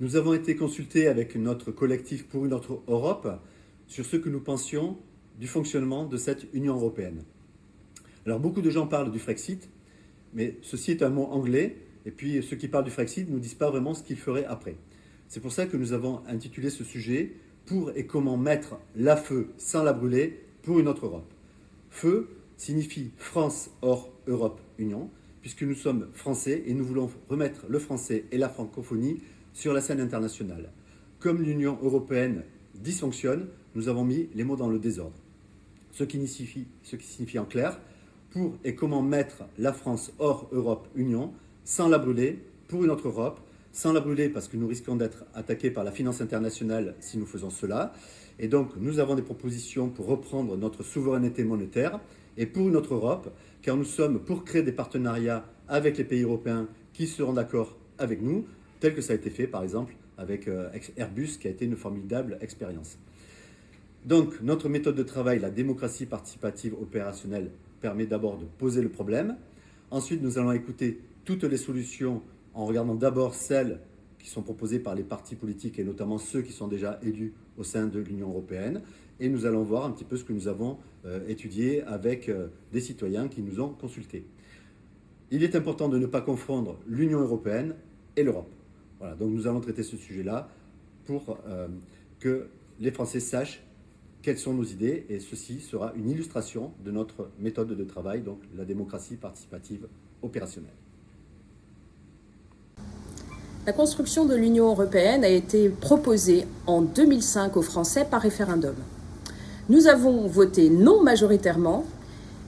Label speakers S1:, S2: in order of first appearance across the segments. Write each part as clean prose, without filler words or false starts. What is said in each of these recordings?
S1: Nous avons été consultés avec notre collectif pour une autre Europe sur ce que nous pensions du fonctionnement de cette Union européenne. Alors beaucoup de gens parlent du Frexit, mais ceci est un mot anglais, et puis ceux qui parlent du Frexit ne nous disent pas vraiment ce qu'ils feraient après. C'est pour ça que nous avons intitulé ce sujet « Pour et comment mettre la feu sans la brûler pour une autre Europe ». Feu signifie France hors Europe Union, puisque nous sommes français et nous voulons remettre le français et la francophonie sur la scène internationale. Comme l'Union européenne dysfonctionne, nous avons mis les mots dans le désordre. Ce qui signifie en clair, pour et comment mettre la France hors Europe Union, sans la brûler, pour une autre Europe, sans la brûler parce que nous risquons d'être attaqués par la finance internationale si nous faisons cela. Et donc nous avons des propositions pour reprendre notre souveraineté monétaire et pour une autre Europe, car nous sommes pour créer des partenariats avec les pays européens qui seront d'accord avec nous, tel que ça a été fait par exemple avec Airbus, qui a été une formidable expérience. Donc notre méthode de travail, la démocratie participative opérationnelle, permet d'abord de poser le problème. Ensuite, nous allons écouter toutes les solutions en regardant d'abord celles qui sont proposées par les partis politiques et notamment ceux qui sont déjà élus au sein de l'Union européenne. Et nous allons voir un petit peu ce que nous avons étudié avec des citoyens qui nous ont consultés. Il est important de ne pas confondre l'Union européenne et l'Europe. Voilà, donc nous allons traiter ce sujet-là pour que les Français sachent quelles sont nos idées, et ceci sera une illustration de notre méthode de travail, donc la démocratie participative opérationnelle.
S2: La construction de l'Union européenne a été proposée en 2005 aux Français par référendum. Nous avons voté non majoritairement,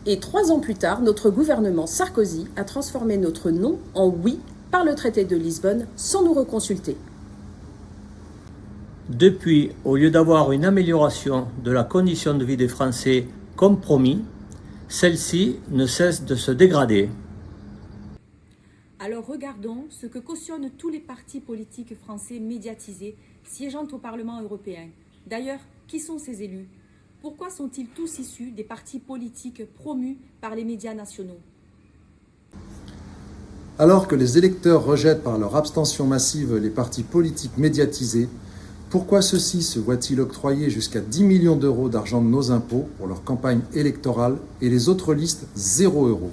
S2: et 3 ans plus tard, notre gouvernement Sarkozy a transformé notre non en oui par le traité de Lisbonne sans nous reconsulter.
S3: Depuis, au lieu d'avoir une amélioration de la condition de vie des Français comme promis, celle-ci ne cesse de se dégrader.
S4: Alors regardons ce que cautionnent tous les partis politiques français médiatisés siégeant au Parlement européen. D'ailleurs, qui sont ces élus? Pourquoi sont-ils tous issus des partis politiques promus par les médias nationaux?
S5: Alors que les électeurs rejettent par leur abstention massive les partis politiques médiatisés, pourquoi ceux-ci se voient-ils octroyer jusqu'à 10 millions d'euros d'argent de nos impôts pour leur campagne électorale et les autres listes 0 €?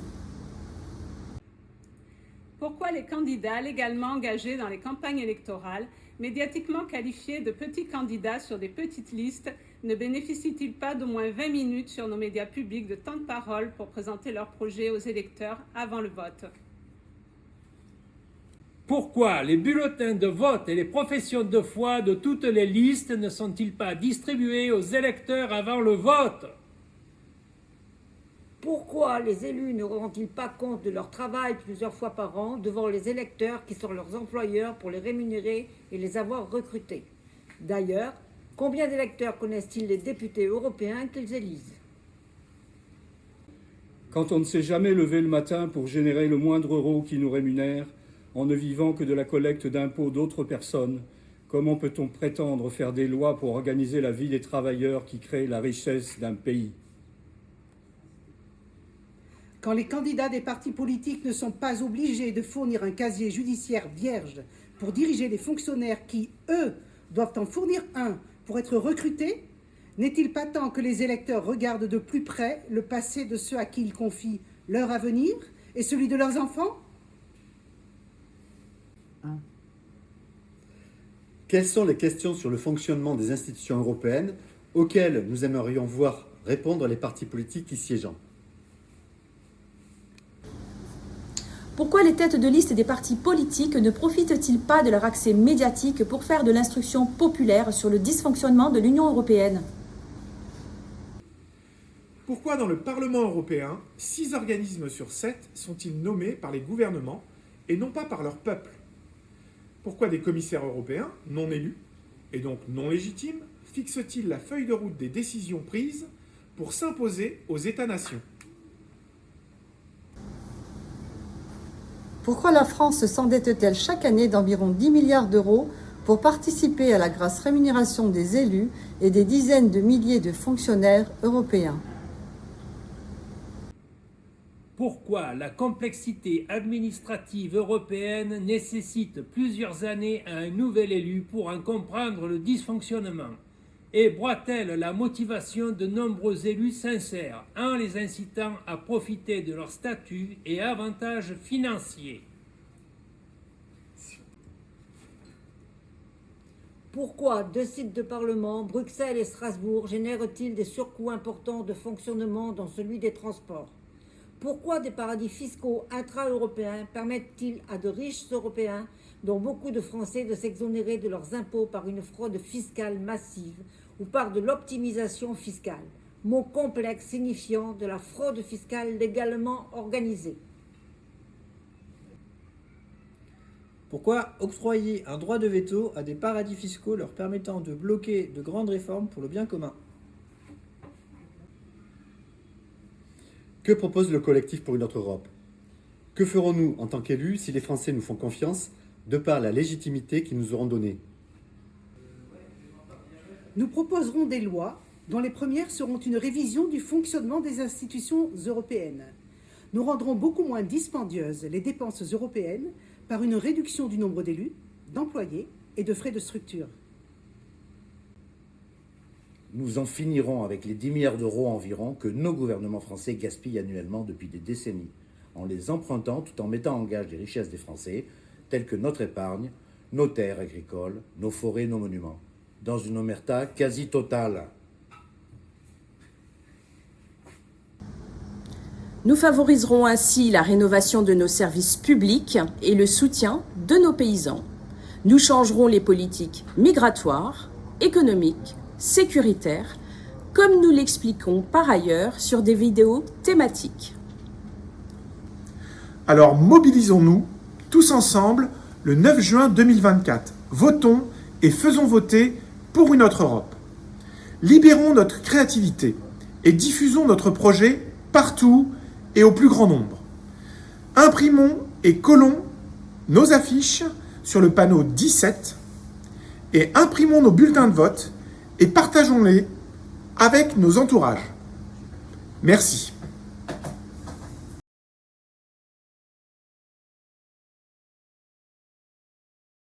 S6: Pourquoi les candidats légalement engagés dans les campagnes électorales, médiatiquement qualifiés de petits candidats sur des petites listes, ne bénéficient-ils pas d'au moins 20 minutes sur nos médias publics de temps de parole pour présenter leurs projets aux électeurs avant le vote?
S7: Pourquoi les bulletins de vote et les professions de foi de toutes les listes ne sont-ils pas distribués aux électeurs avant le vote?
S8: Pourquoi les élus ne rendent-ils pas compte de leur travail plusieurs fois par an devant les électeurs qui sont leurs employeurs pour les rémunérer et les avoir recrutés? D'ailleurs, combien d'électeurs connaissent-ils les députés européens qu'ils élisent?
S9: Quand on ne s'est jamais levé le matin pour générer le moindre euro qui nous rémunère, en ne vivant que de la collecte d'impôts d'autres personnes, comment peut-on prétendre faire des lois pour organiser la vie des travailleurs qui créent la richesse d'un pays?
S10: Quand les candidats des partis politiques ne sont pas obligés de fournir un casier judiciaire vierge pour diriger les fonctionnaires qui, eux, doivent en fournir un pour être recrutés, n'est-il pas temps que les électeurs regardent de plus près le passé de ceux à qui ils confient leur avenir et celui de leurs enfants?
S1: Quelles sont les questions sur le fonctionnement des institutions européennes auxquelles nous aimerions voir répondre les partis politiques y siégeant?
S2: Pourquoi les têtes de liste des partis politiques ne profitent-ils pas de leur accès médiatique pour faire de l'instruction populaire sur le dysfonctionnement de l'Union européenne?
S11: Pourquoi dans le Parlement européen, 6 organismes sur 7 sont-ils nommés par les gouvernements et non pas par leur peuple? Pourquoi des commissaires européens, non élus, et donc non légitimes, fixent-ils la feuille de route des décisions prises pour s'imposer aux États-nations?
S12: Pourquoi la France s'endette-t-elle chaque année d'environ 10 milliards d'euros pour participer à la grasse rémunération des élus et des dizaines de milliers de fonctionnaires européens?
S7: pourquoi la complexité administrative européenne nécessite plusieurs années à un nouvel élu pour en comprendre le dysfonctionnement et broie-t-elle la motivation de nombreux élus sincères en les incitant à profiter de leur statut et avantages financiers?
S8: Pourquoi 2 sites de Parlement, Bruxelles et Strasbourg, génèrent-ils des surcoûts importants de fonctionnement dans celui des transports? Pourquoi des paradis fiscaux intra-européens permettent-ils à de riches Européens, dont beaucoup de Français, de s'exonérer de leurs impôts par une fraude fiscale massive ou par de l'optimisation fiscale, mot complexe signifiant de la fraude fiscale légalement organisée?
S13: Pourquoi octroyer un droit de veto à des paradis fiscaux leur permettant de bloquer de grandes réformes pour le bien commun?
S1: Que propose le collectif pour une autre Europe? Que ferons-nous en tant qu'élus si les Français nous font confiance de par la légitimité qu'ils nous auront donnée?
S10: Nous proposerons des lois dont les premières seront une révision du fonctionnement des institutions européennes. Nous rendrons beaucoup moins dispendieuses les dépenses européennes par une réduction du nombre d'élus, d'employés et de frais de structure.
S14: Nous en finirons avec les 10 milliards d'euros environ que nos gouvernements français gaspillent annuellement depuis des décennies, en les empruntant tout en mettant en gage les richesses des Français, telles que notre épargne, nos terres agricoles, nos forêts, nos monuments, dans une omerta quasi totale.
S2: Nous favoriserons ainsi la rénovation de nos services publics et le soutien de nos paysans. Nous changerons les politiques migratoires, économiques, sécuritaires, comme nous l'expliquons par ailleurs sur des vidéos thématiques.
S11: Alors mobilisons-nous tous ensemble le 9 juin 2024. Votons et faisons voter pour une autre Europe. Libérons notre créativité et diffusons notre projet partout et au plus grand nombre. Imprimons et collons nos affiches sur le panneau 17 et imprimons nos bulletins de vote et partageons-les avec nos entourages. Merci.